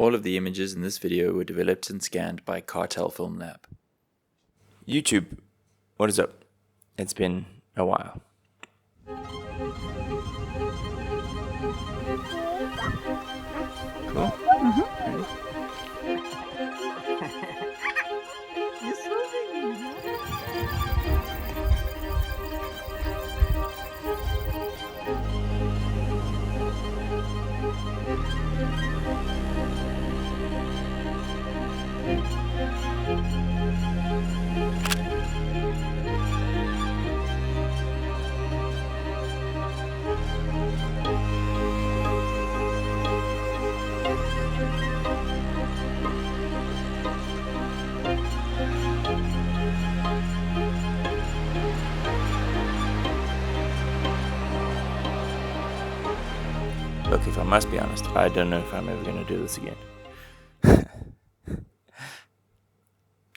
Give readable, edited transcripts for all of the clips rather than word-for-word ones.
All of the images in this video were developed and scanned by Cartel Film Lab. YouTube, what is up? It's been a while. Cool? Look, if I must be honest, I don't know if I'm ever going to do this again.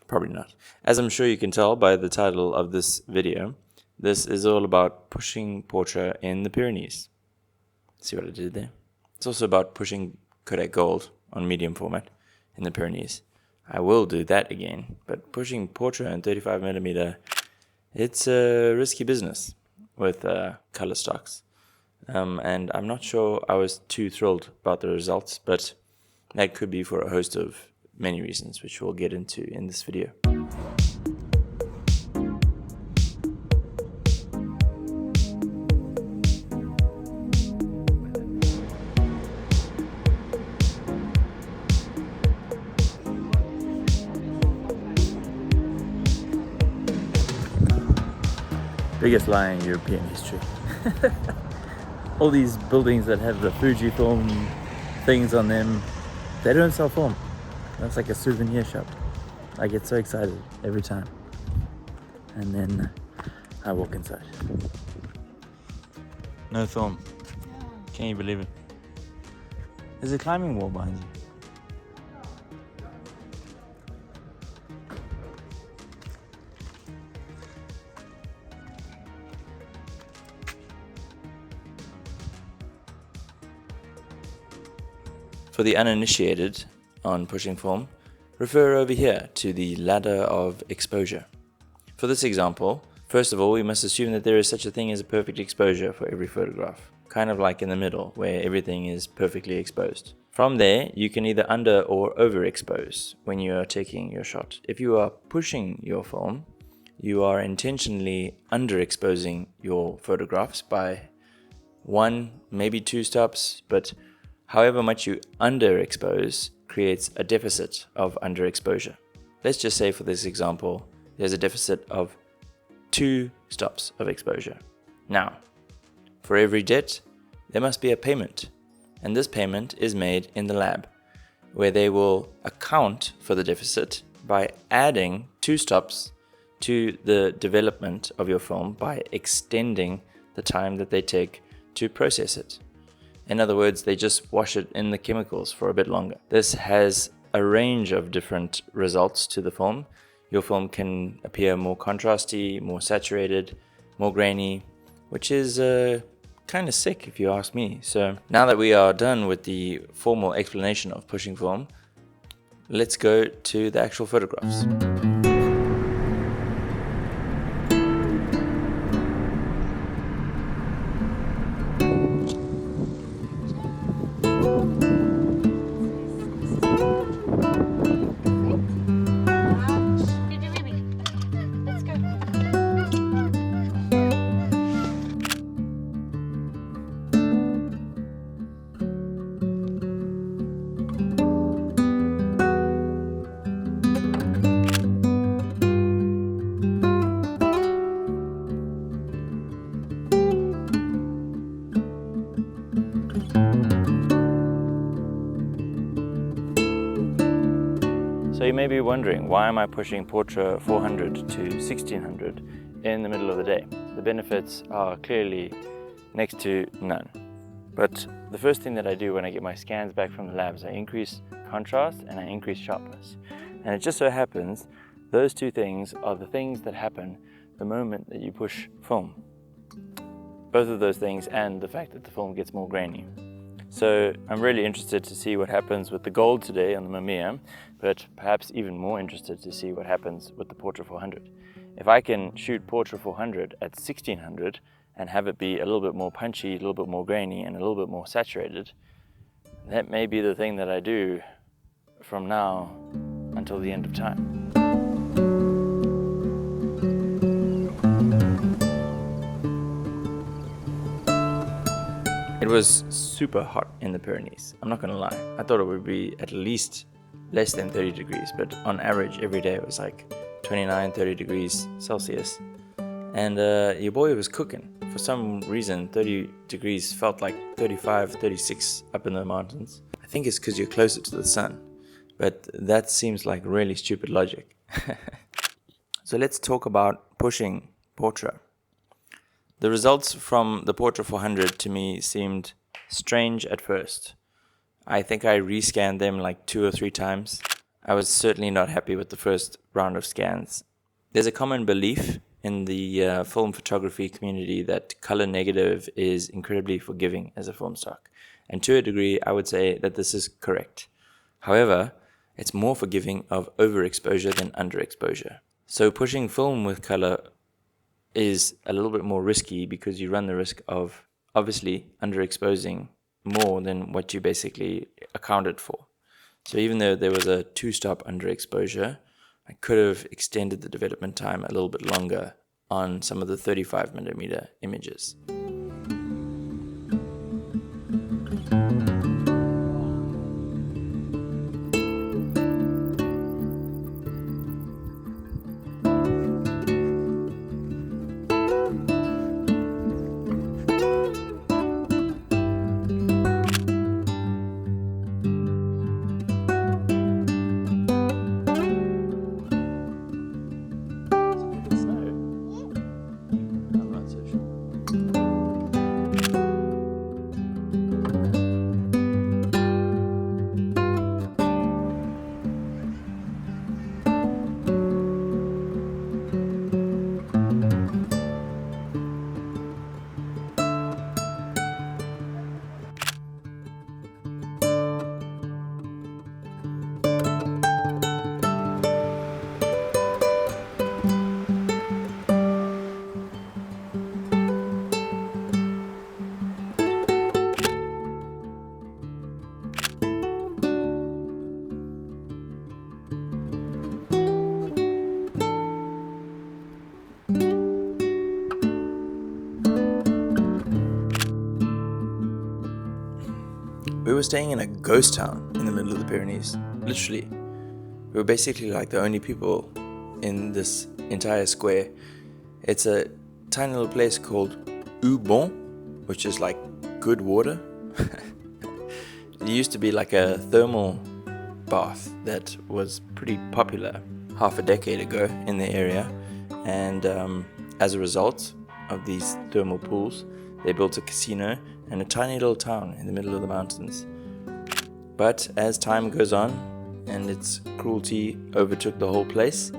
Probably not. As I'm sure you can tell by the title of this video, this is all about pushing Portra in the Pyrenees. See what I did there? It's also about pushing Kodak Gold on medium format in the Pyrenees. I will do that again, but pushing Portra in 35mm, it's a risky business with color stocks. And I'm not sure I was too thrilled about the results, but that could be for a host of many reasons, which we'll get into in this video. Biggest lie in European history. All these buildings that have the Fuji film things on them, they don't sell film. That's like a souvenir shop. I get so excited every time. And then I walk inside. No film. Can you believe it? There's a climbing wall behind you. For the uninitiated on pushing film, refer over here to the ladder of exposure. For this example, first of all, we must assume that there is such a thing as a perfect exposure for every photograph, kind of like in the middle, where everything is perfectly exposed. From there, you can either under or overexpose when you are taking your shot. If you are pushing your film, you are intentionally underexposing your photographs by 1, maybe 2 stops, but however much you underexpose creates a deficit of underexposure. Let's just say for this example, there's a deficit of 2 stops of exposure. Now, for every debt, there must be a payment. And this payment is made in the lab, where they will account for the deficit by adding 2 stops to the development of your film by extending the time that they take to process it. In other words, they just wash it in the chemicals for a bit longer. This has a range of different results to the film. Your film can appear more contrasty, more saturated, more grainy, which is kind of sick if you ask me. So now that we are done with the formal explanation of pushing film, let's go to the actual photographs. So you may be wondering, why am I pushing Portra 400 to 1600 in the middle of the day? The benefits are clearly next to none. But the first thing that I do when I get my scans back from the labs, I increase contrast and I increase sharpness. And it just so happens, those two things are the things that happen the moment that you push film. Both of those things and the fact that the film gets more grainy. So I'm really interested to see what happens with the gold today on the Mamiya, but perhaps even more interested to see what happens with the Portra 400. If I can shoot Portra 400 at 1600 and have it be a little bit more punchy, a little bit more grainy, and a little bit more saturated, that may be the thing that I do from now until the end of time. It was super hot in the Pyrenees, I'm not gonna lie. I thought it would be at least less than 30 degrees, but on average every day it was like 29, 30 degrees Celsius. And your boy was cooking. For some reason, 30 degrees felt like 35, 36 up in the mountains. I think it's because you're closer to the sun, but that seems like really stupid logic. So let's talk about pushing Portra. The results from the Portra 400 to me seemed strange at first. I think I rescanned them like 2 or 3 times. I was certainly not happy with the first round of scans. There's a common belief in the film photography community that color negative is incredibly forgiving as a film stock. And to a degree, I would say that this is correct. However, it's more forgiving of overexposure than underexposure. So pushing film with color is a little bit more risky because you run the risk of obviously underexposing more than what you basically accounted for. So even though there was a 2-stop underexposure, I could have extended the development time a little bit longer on some of the 35mm images. We were staying in a ghost town in the middle of the Pyrenees, literally. We were basically like the only people in this entire square. It's a tiny little place called Bon, which is like good water. It used to be like a thermal bath that was pretty popular half a decade ago in the area, and as a result of these thermal pools, they built a casino and a tiny little town in the middle of the mountains. But as time goes on and its cruelty overtook the whole place,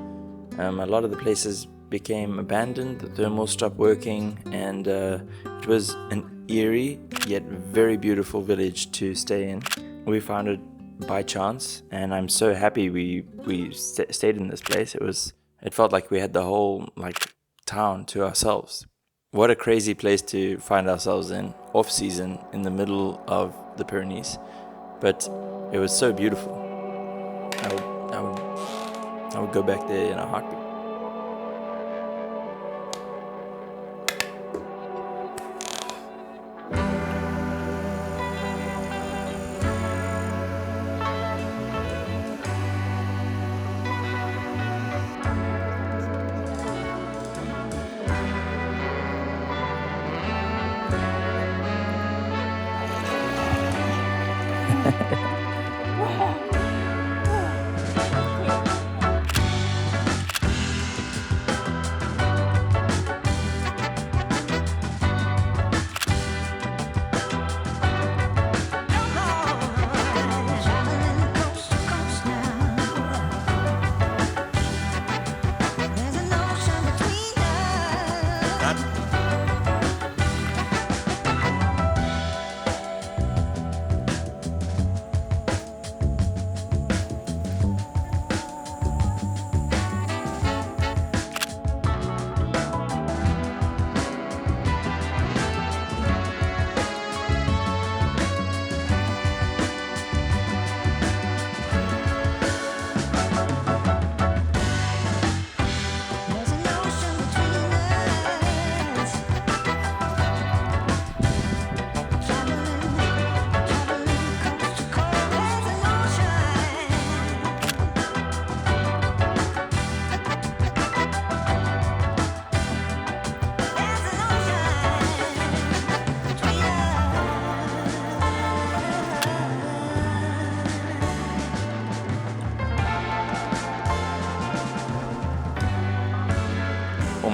a lot of the places became abandoned, the thermals stopped working, and it was an eerie yet very beautiful village to stay in. We found it by chance, and I'm so happy we stayed in this place. It felt like we had the whole town to ourselves. What a crazy place to find ourselves in, off season, in the middle of the Pyrenees. But it was so beautiful. I would go back there in a heartbeat.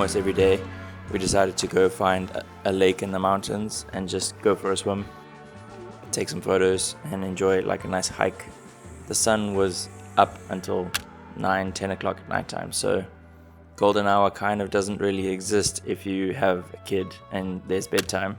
almost every day, we decided to go find a lake in the mountains and just go for a swim, take some photos, and enjoy like a nice hike. The sun was up until 9-10 o'clock at nighttime, so golden hour kind of doesn't really exist if you have a kid and there's bedtime.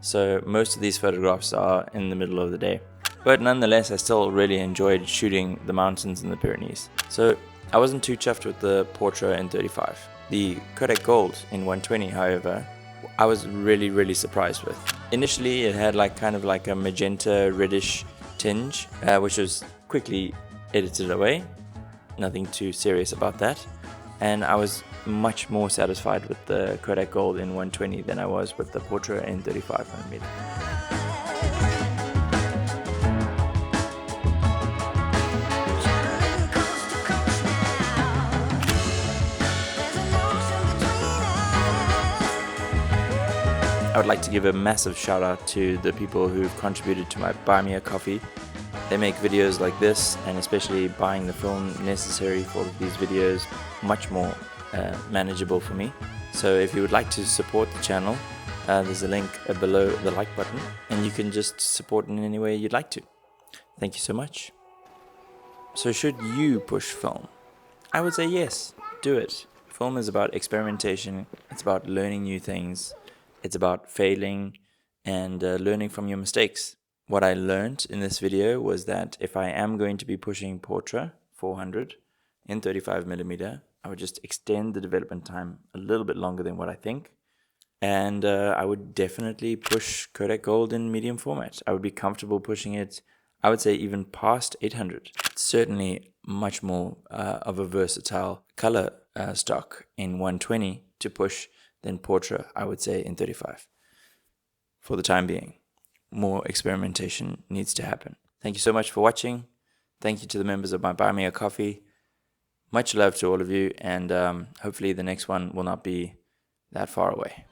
So most of these photographs are in the middle of the day. But nonetheless, I still really enjoyed shooting the mountains in the Pyrenees. So I wasn't too chuffed with the Portra in 35. The Kodak Gold in 120, however, I was really surprised with. Initially, it had kind of a magenta reddish tinge, which was quickly edited away. Nothing too serious about that. And I was much more satisfied with the Kodak Gold in 120 than I was with the Portra in 35mm. I would like to give a massive shout out to the people who've contributed to my Mamiya coffee. They make videos like this, and especially buying the film necessary for these videos much more manageable for me. So if you would like to support the channel, there's a link below the like button, and you can just support in any way you'd like to. Thank you so much. So should you push film? I would say yes, do it. Film is about experimentation, it's about learning new things, it's about failing and learning from your mistakes. What I learned in this video was that if I am going to be pushing Portra 400 in 35mm, I would just extend the development time a little bit longer than what I think. And I would definitely push Kodak Gold in medium format. I would be comfortable pushing it, I would say even past 800. It's certainly much more of a versatile color stock in 120 to push than Portra, I would say, in 35. For the time being, more experimentation needs to happen. Thank you so much for watching. Thank you to the members of my Buy Me a Coffee. Much love to all of you, and hopefully the next one will not be that far away.